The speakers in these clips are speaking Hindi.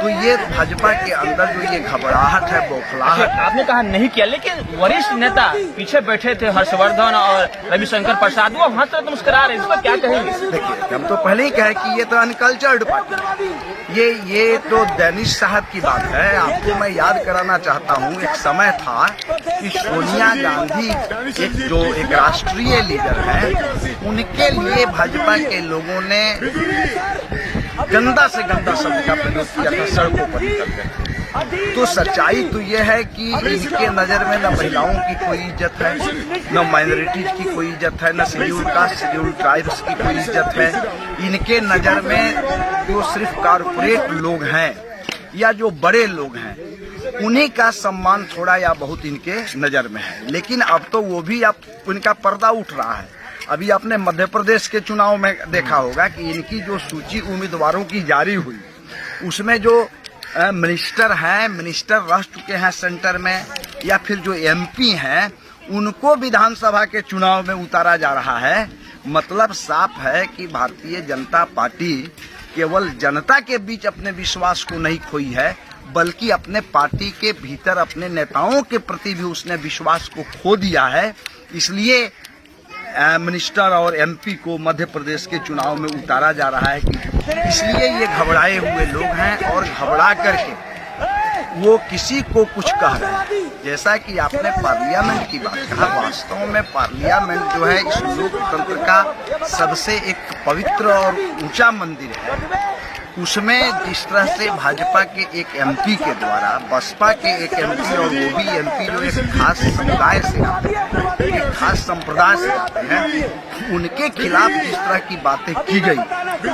तो ये भाजपा के अंदर जो ये घबराहट है, बौखलाहट, आपने कहा नहीं किया, लेकिन वरिष्ठ नेता पीछे बैठे थे हर्षवर्धन और रविशंकर प्रसाद, वो वहां से मुस्कुरा रहे, इसको क्या कहेंगे? देखिए, हम तो पहले ही कहे कि ये तो अनकल्चर्ड पार्टी है। ये तो दानिश साहब की बात है। आपको मैं याद कराना चाहता हूँ, एक समय था कि सोनिया गांधी एक राष्ट्रीय लीडर है, उनके लिए भाजपा के लोगों ने गंदा से गंदा शब्द का प्रयोग किया था सड़कों पर निकलकर। तो सच्चाई तो ये है कि इनके नजर में न महिलाओं की कोई इज्जत है, न माइनॉरिटीज की कोई इज्जत है, न शेड्यूल कास्ट शेड्यूल ट्राइब्स की कोई इज्जत है। इनके नजर में जो सिर्फ कारपोरेट लोग हैं या जो बड़े लोग हैं, उन्हीं का सम्मान थोड़ा या बहुत इनके नजर में है। लेकिन अब तो वो भी अब उनका पर्दा उठ रहा है। अभी आपने मध्य प्रदेश के चुनाव में देखा होगा कि इनकी जो सूची उम्मीदवारों की जारी हुई, उसमें जो मिनिस्टर रह चुके हैं सेंटर में, या फिर जो एमपी हैं, उनको विधानसभा के चुनाव में उतारा जा रहा है। मतलब साफ है कि भारतीय जनता पार्टी केवल जनता के बीच अपने विश्वास को नहीं खोई है, बल्कि अपने पार्टी के भीतर अपने नेताओं के प्रति भी उसने विश्वास को खो दिया है। इसलिए मिनिस्टर और एमपी को मध्य प्रदेश के चुनाव में उतारा जा रहा है, इसलिए ये घबराए हुए लोग हैं और घबरा करके वो किसी को कुछ कह रहे हैं। जैसा कि आपने पार्लियामेंट की बात कहा, वास्तव में पार्लियामेंट जो है इस लोकतंत्र का सबसे एक पवित्र और ऊंचा मंदिर है। उसमें जिस तरह से भाजपा के एक एमपी के द्वारा बसपा के एक एमपी, और वो भी एमपी जो एक खास समुदाय से आते हैं, एक खास संप्रदाय से आते हैं, उनके खिलाफ जिस तरह की बातें की गई,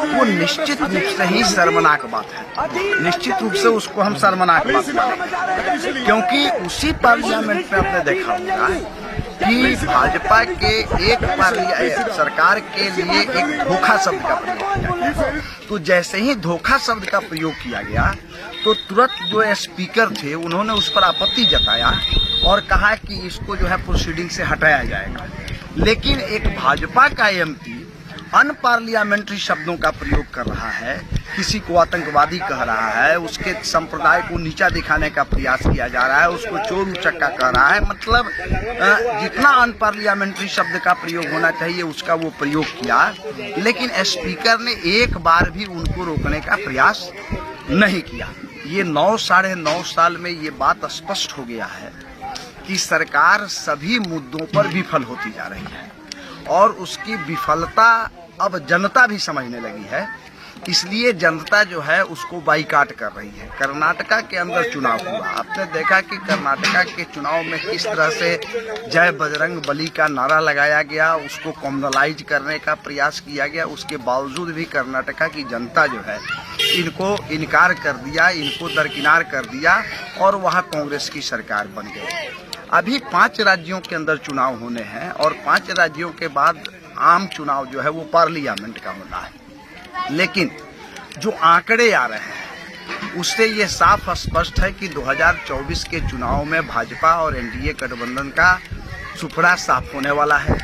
वो निश्चित रूप से ही शर्मनाक बात है। निश्चित रूप से उसको हम शर्मनाक बात मानेंगे, क्योंकि उसी पार्लियामेंट में आपने देखा होगा कि भाजपा के एक सरकार के लिए एक धोखा शब्द का प्रयोग किया गया। तो जैसे ही धोखा शब्द का प्रयोग किया गया, तो तुरंत जो स्पीकर थे उन्होंने उस पर आपत्ति जताया और कहा कि इसको जो है प्रोसीडिंग से हटाया जाएगा। लेकिन एक भाजपा का एमपी अनपार्लियामेंट्री शब्दों का प्रयोग कर रहा है, किसी को आतंकवादी कह रहा है, उसके संप्रदाय को नीचा दिखाने का प्रयास किया जा रहा है, उसको चोर उचक्का कह रहा है। मतलब जितना अनपार्लियामेंट्री शब्द का प्रयोग होना चाहिए उसका वो प्रयोग किया। लेकिन स्पीकर ने एक बार भी उनको रोकने का प्रयास नहीं किया। ये 9-9.5 साल में ये बात स्पष्ट हो गया है कि सरकार सभी मुद्दों पर विफल होती जा रही है, और उसकी विफलता अब जनता भी समझने लगी है। इसलिए जनता जो है उसको बाइकाट कर रही है। कर्नाटका के अंदर चुनाव हुआ, आपने देखा कि कर्नाटका के चुनाव में किस तरह से जय बजरंग बली का नारा लगाया गया, उसको कॉम्युनलाइज करने का प्रयास किया गया। उसके बावजूद भी कर्नाटका की जनता जो है इनको इनकार कर दिया, इनको दरकिनार कर दिया, और वहाँ कांग्रेस की सरकार बन गई। अभी 5 राज्यों के अंदर चुनाव होने हैं, और 5 राज्यों के बाद आम चुनाव जो है वो पार्लियामेंट का होना है। लेकिन जो आंकड़े आ रहे हैं उससे ये साफ स्पष्ट है कि 2024 के चुनाव में भाजपा और एनडीए गठबंधन का सुपड़ा साफ होने वाला है।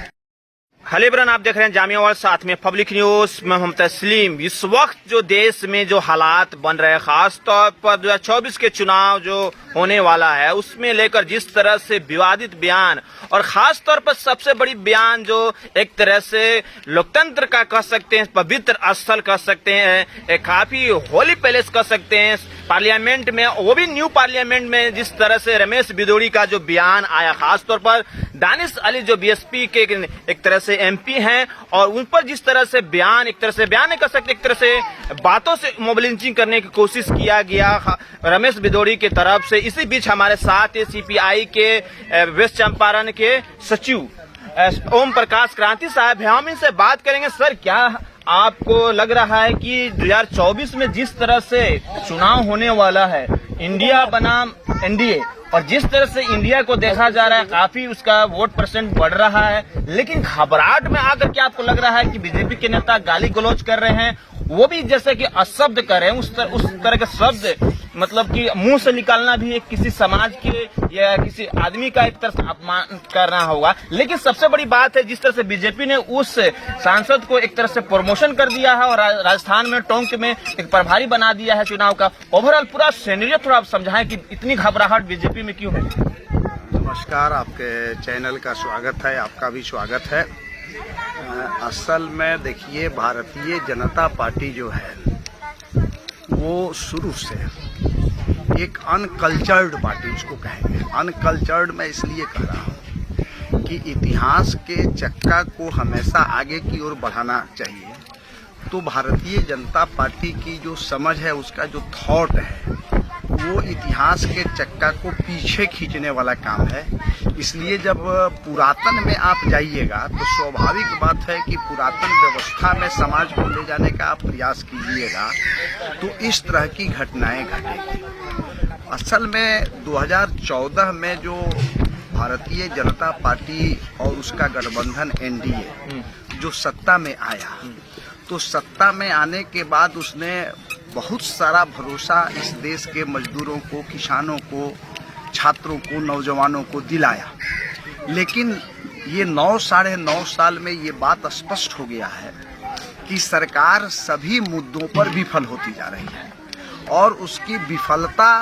हेलो एवरीवन, आप देख रहे हैं जामिया वर्ल्ड, साथ में पब्लिक न्यूज में हम तस्लीम। इस वक्त जो देश में जो हालात बन रहे हैं, खास तौर पर 2024 के चुनाव जो होने वाला है, उसमें लेकर जिस तरह से विवादित बयान, और खास तौर पर सबसे बड़ी बयान जो एक तरह से लोकतंत्र का कह सकते हैं, पवित्र स्थल कह सकते हैं, काफी होली पैलेस कह सकते हैं, पार्लियामेंट में, वो भी न्यू पार्लियामेंट में जिस तरह से रमेश बिदोड़ी का जो बयान आया, खास तौर पर दानिश अली जो बीएसपी के एक तरह से एमपी हैं, और उन पर जिस तरह से बयान, एक तरह से बयान नहीं कर सकते, एक तरह से बातों से मोबिलाइजिंग करने की कोशिश किया गया रमेश बिदोड़ी की तरफ से। इसी बीच हमारे साथ सीपीआई के वेस्ट चंपारण के सचिव ओम प्रकाश क्रांति साहब हैं, हम इनसे बात करेंगे। सर, क्या आपको लग रहा है कि 2024 में जिस तरह से चुनाव होने वाला है, इंडिया बनाम एनडीए, और जिस तरह से इंडिया को देखा जा रहा है काफी उसका वोट परसेंट बढ़ रहा है, लेकिन घबराहट में आकर के आपको लग रहा है कि बीजेपी के नेता गाली गलौज कर रहे हैं, वो भी जैसे कि अशब्द करें, उस तरह के शब्द मतलब कि मुंह से निकालना भी एक किसी समाज के या किसी आदमी का एक तरह से अपमान करना होगा। लेकिन सबसे बड़ी बात है जिस तरह से बीजेपी ने उस सांसद को एक तरह से प्रमोशन कर दिया है और राजस्थान में टोंक में एक प्रभारी बना दिया है चुनाव का। ओवरऑल पूरा सिनेरियो थोड़ा आप समझाएं कि इतनी घबराहट बीजेपी में क्यों है। नमस्कार, आपके चैनल का स्वागत है, आपका भी स्वागत है। असल में देखिए, भारतीय जनता पार्टी जो है वो शुरू से एक अनकल्चर्ड पार्टी उसको कहेंगे। अनकल्चर्ड मैं इसलिए कह रहा हूँ कि इतिहास के चक्का को हमेशा आगे की ओर बढ़ाना चाहिए। तो भारतीय जनता पार्टी की जो समझ है, उसका जो थॉट है, वो इतिहास के चक्का को पीछे खींचने वाला काम है। इसलिए जब पुरातन में आप जाइएगा तो स्वाभाविक बात है कि पुरातन व्यवस्था में समाज को ले जाने का आप प्रयास कीजिएगा तो इस तरह की घटनाएं घटेगी। असल में 2014 में जो भारतीय जनता पार्टी और उसका गठबंधन एनडीए जो सत्ता में आया, तो सत्ता में आने के बाद उसने बहुत सारा भरोसा इस देश के मजदूरों को, किसानों को, छात्रों को, नौजवानों को दिलाया। लेकिन ये 9-9.5 साल में ये बात स्पष्ट हो गया है कि सरकार सभी मुद्दों पर विफल होती जा रही है और उसकी विफलता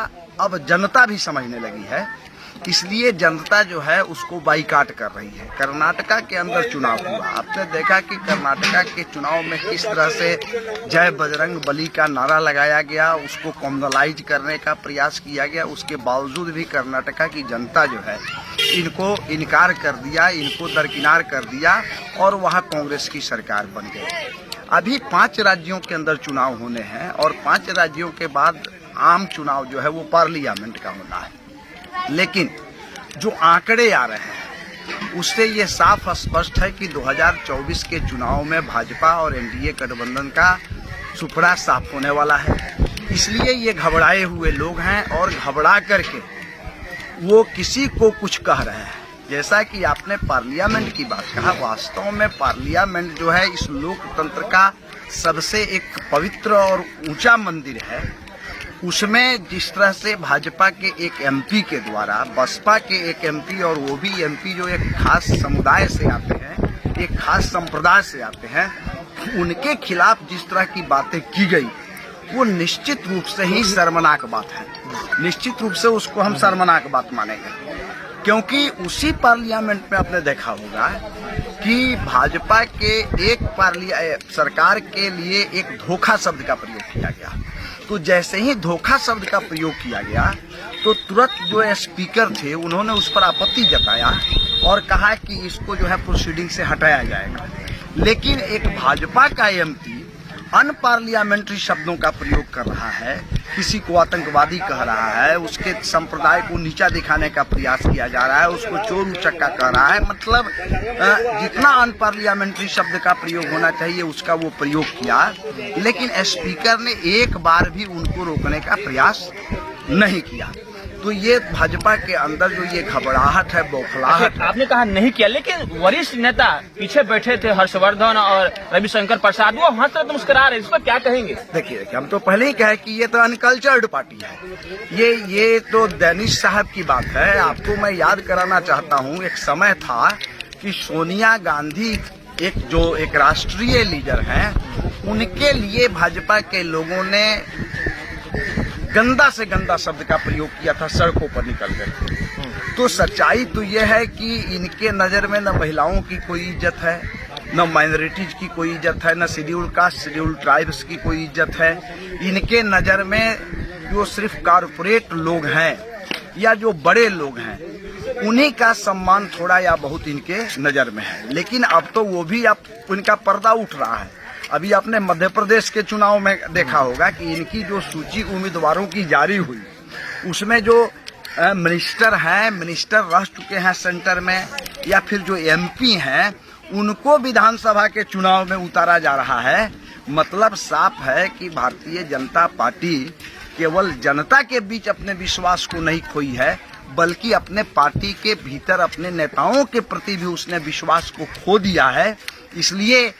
अब जनता भी समझने लगी है। इसलिए जनता जो है उसको बाइकाट कर रही है। कर्नाटका के अंदर चुनाव हुआ, आपने देखा कि कर्नाटका के चुनाव में किस तरह से जय बजरंग बली का नारा लगाया गया, उसको कॉम्युनलाइज करने का प्रयास किया गया। उसके बावजूद भी कर्नाटका की जनता जो है इनको इनकार कर दिया, इनको दरकिनार कर दिया और वहाँ कांग्रेस की सरकार बन गई। अभी 5 राज्यों के अंदर चुनाव होने हैं और 5 राज्यों के बाद आम चुनाव जो है वो पार्लियामेंट का होना है। लेकिन जो आंकड़े आ रहे हैं उससे ये साफ स्पष्ट है कि 2024 के चुनाव में भाजपा और एनडीए गठबंधन का सुपड़ा साफ होने वाला है। इसलिए ये घबराए हुए लोग हैं और घबरा करके वो किसी को कुछ कह रहे हैं। जैसा कि आपने पार्लियामेंट की बात कहा, वास्तव में पार्लियामेंट जो है इस लोकतंत्र का सबसे एक पवित्र और ऊंचा मंदिर है। उसमें जिस तरह से भाजपा के एक एमपी के द्वारा बसपा के एक एमपी, और वो भी एमपी जो एक खास समुदाय से आते हैं, एक खास संप्रदाय से आते हैं, उनके खिलाफ जिस तरह की बातें की गई वो निश्चित रूप से ही शर्मनाक बात है। निश्चित रूप से उसको हम शर्मनाक बात मानेंगे, क्योंकि उसी पार्लियामेंट में आपने देखा होगा कि भाजपा के एक सरकार के लिए एक धोखा शब्द का प्रयोग किया गया। तो जैसे ही धोखा शब्द का प्रयोग किया गया तो तुरंत जो स्पीकर थे उन्होंने उस पर आपत्ति जताया और कहा कि इसको जो है प्रोसीडिंग से हटाया जाएगा। लेकिन एक भाजपा का एमपी अनपार्लियामेंट्री शब्दों का प्रयोग कर रहा है, किसी को आतंकवादी कह रहा है, उसके संप्रदाय को नीचा दिखाने का प्रयास किया जा रहा है, उसको चोर उचक्का कह रहा है। मतलब जितना अनपार्लियामेंट्री शब्द का प्रयोग होना चाहिए उसका वो प्रयोग किया। लेकिन स्पीकर ने एक बार भी उनको रोकने का प्रयास नहीं किया। तो ये भाजपा के अंदर जो ये घबराहट है, बौखलाहट, आपने कहा नहीं किया, लेकिन वरिष्ठ नेता पीछे बैठे थे हर्षवर्धन और रविशंकर प्रसाद, वो हंस रहे मुस्कुरा रहे, इस पर क्या कहेंगे? देखिए, हम तो पहले ही कहे कि ये तो अनकल्चर्ड पार्टी है। ये तो दैनिश साहब की बात है। आपको मैं याद कराना चाहता हूँ, एक समय था कि सोनिया गांधी एक राष्ट्रीय लीडर हैं, उनके लिए भाजपा के लोगों ने गंदा से गंदा शब्द का प्रयोग किया था सड़कों पर निकल कर। तो सच्चाई तो यह है कि इनके नजर में न महिलाओं की कोई इज्जत है, न माइनॉरिटीज की कोई इज्जत है, न शेड्यूल कास्ट, शेड्यूल ट्राइब्स की कोई इज्जत है। इनके नजर में जो सिर्फ कारपोरेट लोग हैं या जो बड़े लोग हैं उन्हीं का सम्मान थोड़ा या बहुत इनके नजर में है। लेकिन अब तो वो भी अब उनका पर्दा उठ रहा है। अभी आपने मध्य प्रदेश के चुनाव में देखा होगा कि इनकी जो सूची उम्मीदवारों की जारी हुई उसमें जो मिनिस्टर रह चुके हैं सेंटर में या फिर जो एमपी हैं उनको विधानसभा के चुनाव में उतारा जा रहा है। मतलब साफ है कि भारतीय जनता पार्टी केवल जनता के बीच अपने विश्वास को नहीं खोई है, बल्कि अपने पार्टी के भीतर अपने नेताओं के प्रति भी उसने विश्वास को खो दिया है। इसलिए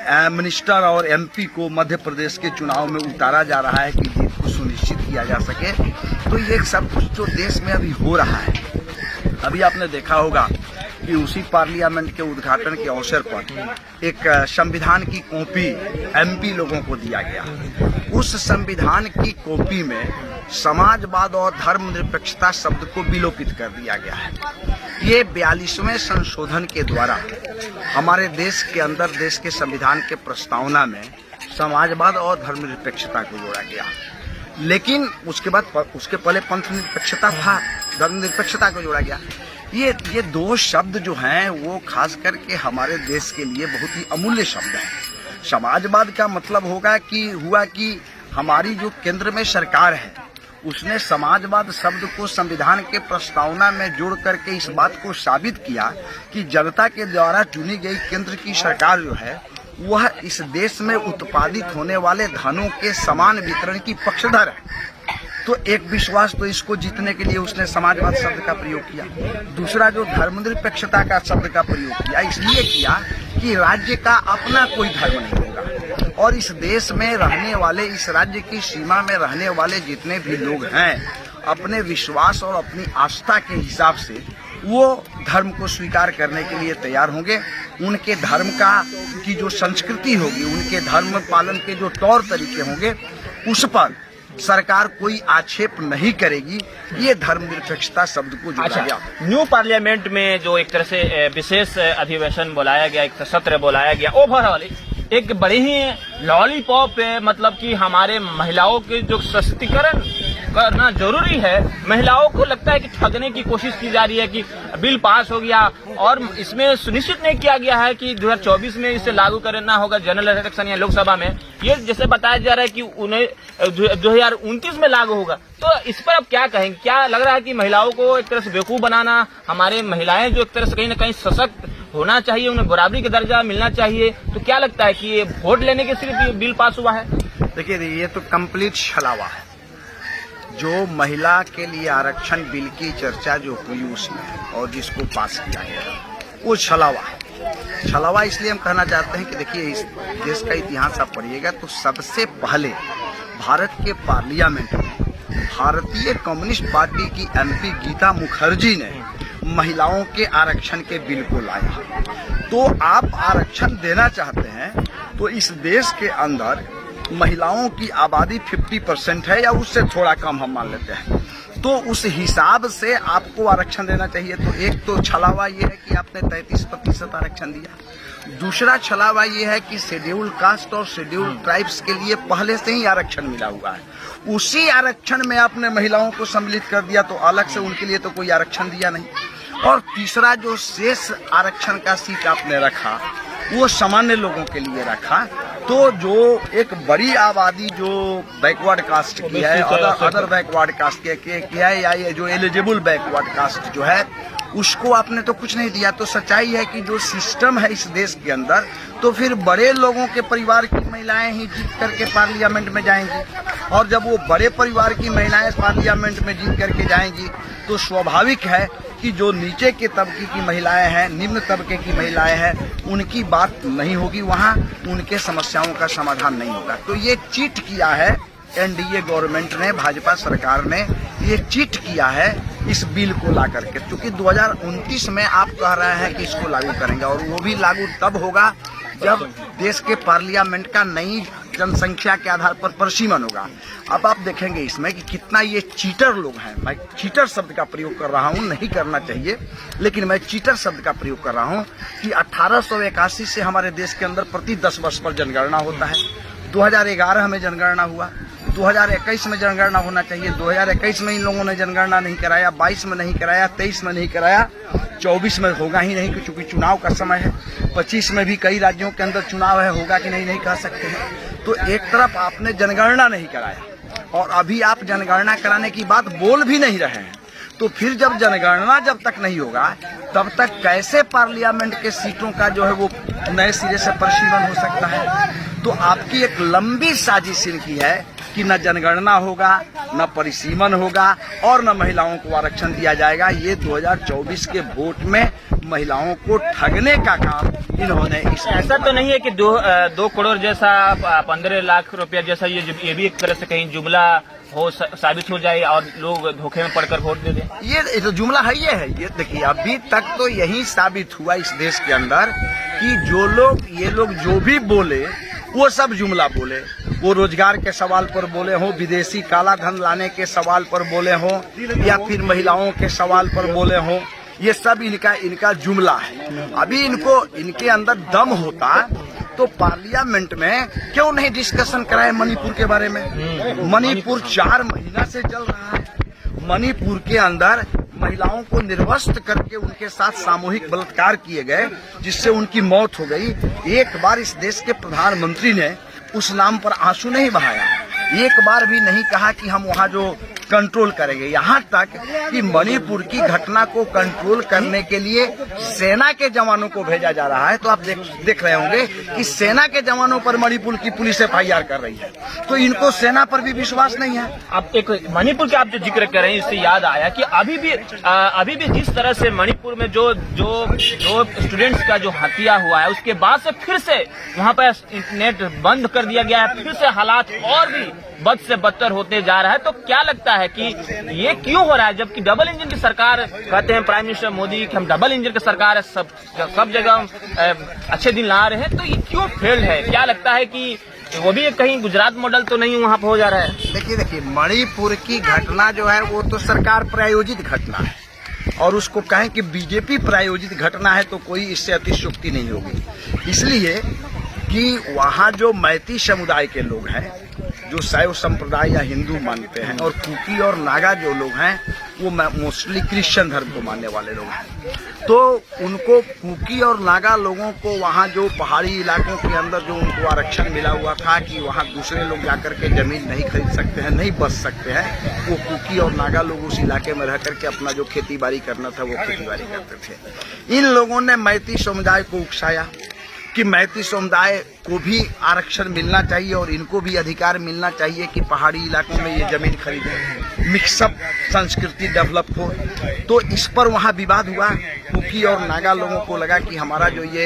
मिनिस्टर और एमपी को मध्य प्रदेश के चुनाव में उतारा जा रहा है कि जीत को सुनिश्चित किया जा सके। तो ये सब कुछ जो देश में अभी हो रहा है, अभी आपने देखा होगा कि उसी पार्लियामेंट के उद्घाटन के अवसर पर एक संविधान की कॉपी एमपी लोगों को दिया गया। उस संविधान की कॉपी में समाजवाद और धर्मनिरपेक्षता शब्द को विलोपित कर दिया गया है। ये 42वें संशोधन के द्वारा हमारे देश के अंदर देश के संविधान के प्रस्तावना में समाजवाद और धर्मनिरपेक्षता को जोड़ा गया, लेकिन उसके पहले पंथ निरपेक्षता था, धर्मनिरपेक्षता को जोड़ा गया। ये दो शब्द जो हैं वो खास करके हमारे देश के लिए बहुत ही अमूल्य शब्द हैं। समाजवाद का मतलब हुआ कि हमारी जो केंद्र में सरकार है उसने समाजवाद शब्द को संविधान के प्रस्तावना में जोड़ करके इस बात को साबित किया कि जनता के द्वारा चुनी गई केंद्र की सरकार जो है वह इस देश में उत्पादित होने वाले धनों के समान वितरण की पक्षधर है। तो एक विश्वास तो इसको जीतने के लिए उसने समाजवाद शब्द का प्रयोग किया। दूसरा जो धर्मनिरपेक्षता का शब्द का प्रयोग किया, इसलिए किया कि राज्य का अपना कोई धर्म नहीं होगा और इस देश में रहने वाले, इस राज्य की सीमा में रहने वाले जितने भी लोग हैं अपने विश्वास और अपनी आस्था के हिसाब से वो धर्म को स्वीकार करने के लिए तैयार होंगे। उनके धर्म की जो संस्कृति होगी, उनके धर्म पालन के जो तौर तरीके होंगे, उस पर सरकार कोई आक्षेप नहीं करेगी। ये धर्मनिरपेक्षता शब्द को जोड़ा गया। न्यू पार्लियामेंट में जो एक तरह से विशेष अधिवेशन बुलाया गया, एक सत्र बुलाया गया, ओवरऑल एक बड़ी ही लॉलीपॉप मतलब कि हमारे महिलाओं के जो सशक्तिकरण करना जरूरी है, महिलाओं को लगता है कि ठगने की कोशिश की जा रही है कि बिल पास हो गया और इसमें सुनिश्चित नहीं किया गया है कि 2024 में इसे लागू करना होगा जनरल इलेक्शन या लोकसभा में। ये जैसे बताया जा रहा है कि उन्हें 2029 में लागू होगा। तो इस पर अब क्या कहेंगे? क्या लग रहा है कि महिलाओं को एक तरह से बेवकूफ बनाना, हमारे महिलाएं जो एक तरह से कहीं न कहीं सशक्त होना चाहिए, उन्हें बराबरी का दर्जा मिलना चाहिए, तो क्या लगता है कि ये वोट लेने के सिर्फ ये बिल पास हुआ है? देखिए, ये तो कंप्लीट छलावा है। जो महिला के लिए आरक्षण बिल की चर्चा जो हुई उसमें और जिसको पास किया गया वो छलावा है। छलावा इसलिए हम कहना चाहते हैं कि देखिए, इस देश का इतिहास आप पढ़िएगा तो सबसे पहले भारत के पार्लियामेंट में भारतीय कम्युनिस्ट पार्टी की एमपी गीता मुखर्जी ने महिलाओं के आरक्षण के बिल को लाया। तो आप आरक्षण देना चाहते हैं तो इस देश के अंदर महिलाओं की आबादी 50% है या उससे थोड़ा कम हम मान लेते हैं, तो उस हिसाब से आपको आरक्षण देना चाहिए। तो एक तो छलावा ये है कि आपने 33% आरक्षण दिया। दूसरा छलावा ये है कि शेड्यूल कास्ट और शेड्यूल ट्राइब्स के लिए पहले से ही आरक्षण मिला हुआ है, उसी आरक्षण में आपने महिलाओं को सम्मिलित कर दिया, तो अलग से उनके लिए तो कोई आरक्षण दिया नहीं। और तीसरा जो शेष आरक्षण का सीट आपने रखा वो सामान्य लोगों के लिए रखा। तो जो एक बड़ी आबादी जो बैकवर्ड कास्ट की है, अदर बैकवर्ड कास्ट की है, या ये जो एलिजिबल बैकवर्ड कास्ट जो है, उसको आपने तो कुछ नहीं दिया। तो सच्चाई है कि जो सिस्टम है इस देश के अंदर, तो फिर बड़े लोगों के परिवार की महिलाएं ही जीत करके पार्लियामेंट में जाएंगी, और जब वो बड़े परिवार की महिलाएं पार्लियामेंट में जीत करके जाएंगी तो स्वाभाविक है कि जो नीचे के तबके की महिलाएं हैं, निम्न तबके की महिलाएं हैं, उनकी बात नहीं होगी, वहाँ उनके समस्याओं का समाधान नहीं होगा। तो ये चीट किया है एनडीए गवर्नमेंट ने, भाजपा सरकार ने ये चीट किया है इस बिल को ला करके, क्योंकि 2029 में आप कह रहे हैं कि इसको लागू करेंगे, और वो भी लागू तब होगा जब देश के पार्लियामेंट का नई जनसंख्या के आधार पर परिसीमन होगा। अब आप देखेंगे इसमें कि कितना ये चीटर लोग हैं। मैं चीटर शब्द का प्रयोग कर रहा हूँ, नहीं करना चाहिए, लेकिन मैं चीटर शब्द का प्रयोग कर रहा हूँ कि 1881 से हमारे देश के अंदर प्रति 10 वर्ष पर जनगणना होता है। 2011 में जनगणना हुआ, 2021 में जनगणना होना चाहिए, 2021 में इन लोगों ने जनगणना नहीं कराया, 22 में नहीं कराया, 23 में नहीं कराया, 24 में होगा ही नहीं क्योंकि चुनाव का समय है, 25 में भी कई राज्यों के अंदर चुनाव है, होगा कि नहीं कह सकते हैं। तो एक तरफ आपने जनगणना नहीं कराया और अभी आप जनगणना कराने की बात बोल भी नहीं रहे हैं, तो फिर जब जनगणना जब तक नहीं होगा तब तक कैसे पार्लियामेंट के सीटों का जो है वो नए सिरे से परिसीमन हो सकता है। तो आपकी एक लंबी साजिश इनकी है कि न जनगणना होगा, न परिसीमन होगा और न महिलाओं को आरक्षण दिया जाएगा। ये 2024 के वोट में महिलाओं को ठगने का काम इन्होंने ऐसा तो नहीं है कि 2 करोड़ जैसा 15 लाख रुपया जैसा ये भी एक तरह से कहीं जुमला हो साबित हो जाए और लोग धोखे में पड़कर वोट दे दें। ये तो जुमला है, ये देखिए अभी तक तो यही साबित हुआ इस देश के अंदर कि ये लोग जो भी बोले वो सब जुमला बोले। वो रोजगार के सवाल पर बोले हो, विदेशी काला धन लाने के सवाल पर बोले हो या फिर महिलाओं के सवाल पर बोले हो, ये सब इनका जुमला है। अभी इनके अंदर दम होता तो पार्लियामेंट में क्यों नहीं डिस्कशन कराए मणिपुर के बारे में। मणिपुर 4 महीना से चल रहा है। मणिपुर के अंदर महिलाओं को निर्वस्त्र करके उनके साथ सामूहिक बलात्कार किए गए, जिससे उनकी मौत हो गई। एक बार इस देश के प्रधानमंत्री ने उस नाम पर आंसू नहीं बहाया, एक बार भी नहीं कहा कि हम वहाँ जो कंट्रोल करेंगे। यहाँ तक कि मणिपुर की घटना को कंट्रोल करने के लिए सेना के जवानों को भेजा जा रहा है। तो आप देख रहे होंगे कि सेना के जवानों पर मणिपुर की पुलिस FIR कर रही है, तो इनको सेना पर भी विश्वास नहीं है। आप एक मणिपुर के आप जो जिक्र कर रहे हैं, इससे याद आया कि अभी भी जिस तरह से मणिपुर में जो स्टूडेंट्स का जो हत्या हुआ है, उसके बाद से फिर से वहाँ पर इंटरनेट बंद कर दिया गया है, फिर से हालात और भी बद से बदतर होते जा रहा है। तो क्या लगता है कि ये क्यों हो रहा है, जबकि डबल इंजन की सरकार कहते हैं प्राइम मिनिस्टर मोदी कि हम डबल इंजन की सरकार है, सब जगह अच्छे दिन ला रहे हैं, तो ये क्यों फेल्ड है? क्या लगता है कि वो भी कहीं गुजरात मॉडल तो नहीं वहाँ पर हो जा रहा है? देखिए मणिपुर की घटना जो है वो तो सरकार प्रायोजित घटना है, और उसको कहें कि बीजेपी प्रायोजित घटना है तो कोई इससे अतिशयोक्ति नहीं होगी। इसलिए कि वहाँ जो मैती समुदाय के लोग हैं, जो शैव संप्रदाय या हिंदू मानते हैं, और कुकी और नागा जो लोग हैं वो मोस्टली क्रिश्चियन धर्म को मानने वाले लोग हैं, तो उनको कुकी और नागा लोगों को वहाँ जो पहाड़ी इलाकों के अंदर जो उनको आरक्षण मिला हुआ था कि वहाँ दूसरे लोग जाकर के जमीन नहीं खरीद सकते हैं, नहीं बस सकते हैं, वो कुकी और नागा लोग उस इलाके में रह करके अपना जो खेती बाड़ी करना था वो खेती बाड़ी करते थे। इन लोगों ने मैती समुदाय को उकसाया कि मैती समुदाय को भी आरक्षण मिलना चाहिए और इनको भी अधिकार मिलना चाहिए कि पहाड़ी इलाकों में ये जमीन खरीदें, मिक्सअप संस्कृति डेवलप हो। तो इस पर वहाँ विवाद हुआ। कुकी और नागा लोगों को लगा कि हमारा जो ये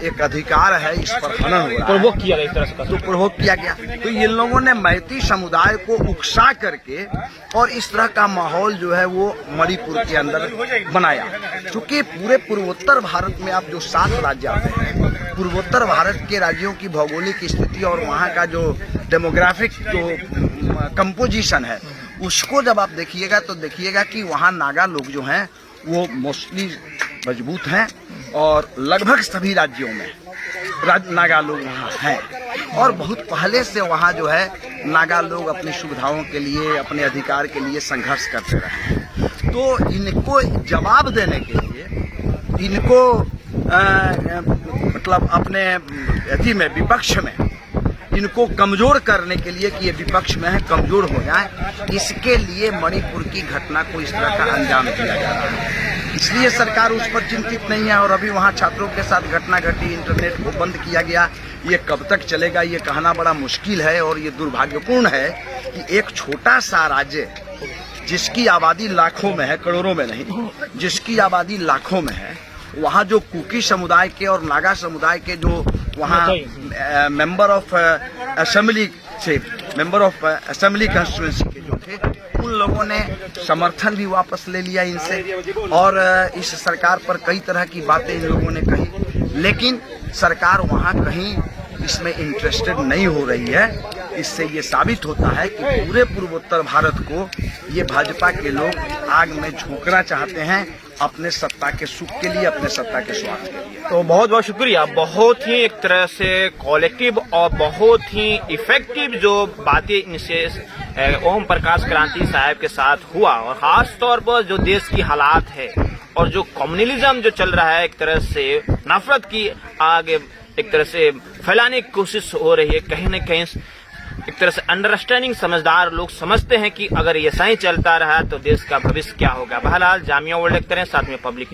एक अधिकार है इस पर हनन हो रहा है, प्रोवोक किया गया, इस तरह से तो प्रोवोक किया गया। तो ये लोगों ने मैती समुदाय को उकसा करके और इस तरह का माहौल जो है वो मणिपुर के अंदर बनाया। क्योंकि पूरे पूर्वोत्तर भारत में आप जो 7 राज्य आते हैं, पूर्वोत्तर भारत के राज्यों की भौगोलिक स्थिति और वहाँ का जो डेमोग्राफिक जो कंपोजिशन है, उसको जब आप देखिएगा तो देखिएगा कि वहाँ नागा लोग जो हैं वो मोस्टली मजबूत हैं और लगभग सभी राज्यों में नागा लोग वहाँ हैं, और बहुत पहले से वहाँ जो है नागा लोग अपनी सुविधाओं के लिए, अपने अधिकार के लिए संघर्ष करते रहे हैं। तो इनको जवाब देने के लिए इनको मतलब अपने अथी में विपक्ष में इनको कमजोर करने के लिए कि ये विपक्ष में है, कमजोर हो जाए, इसके लिए मणिपुर की घटना को इस तरह का अंजाम दिया जा रहा है। इसलिए सरकार उस पर चिंतित नहीं है। और अभी वहाँ छात्रों के साथ घटना घटी, इंटरनेट को बंद किया गया, ये कब तक चलेगा ये कहना बड़ा मुश्किल है। और ये दुर्भाग्यपूर्ण है कि एक छोटा सा राज्य जिसकी आबादी लाखों में है, करोड़ों में नहीं, जिसकी आबादी लाखों में है, वहाँ जो कुकी समुदाय के और नागा समुदाय के जो वहाँ मेंबर ऑफ असेंबली कंस्टिट्यूएंसी के जो थे, उन लोगों ने समर्थन भी वापस ले लिया इनसे, और इस सरकार पर कई तरह की बातें इन लोगों ने कही, लेकिन सरकार वहाँ कहीं इसमें इंटरेस्टेड नहीं हो रही है। इससे ये साबित होता है कि पूरे पूर्वोत्तर भारत को ये भाजपा के लोग आग में झोंकना चाहते हैं अपने सत्ता के सुख के लिए, अपने सत्ता के स्वार्थ के लिए। तो बहुत बहुत शुक्रिया। बहुत ही एक तरह से कलेक्टिव और बहुत ही इफेक्टिव जो बातें इनसे ओम प्रकाश क्रांति साहब के साथ हुआ, और खास तौर पर जो देश की हालात है और जो कम्युनलिज्म जो चल रहा है, एक तरह से नफरत की आगे एक तरह से फैलाने की कोशिश हो रही है, कहीं न कहीं एक तरह से अंडरस्टैंडिंग समझदार लोग समझते हैं कि अगर ये सही चलता रहा तो देश का भविष्य क्या होगा। बहरहाल जामिया वर्ल्ड देखते रहे, साथ में पब्लिक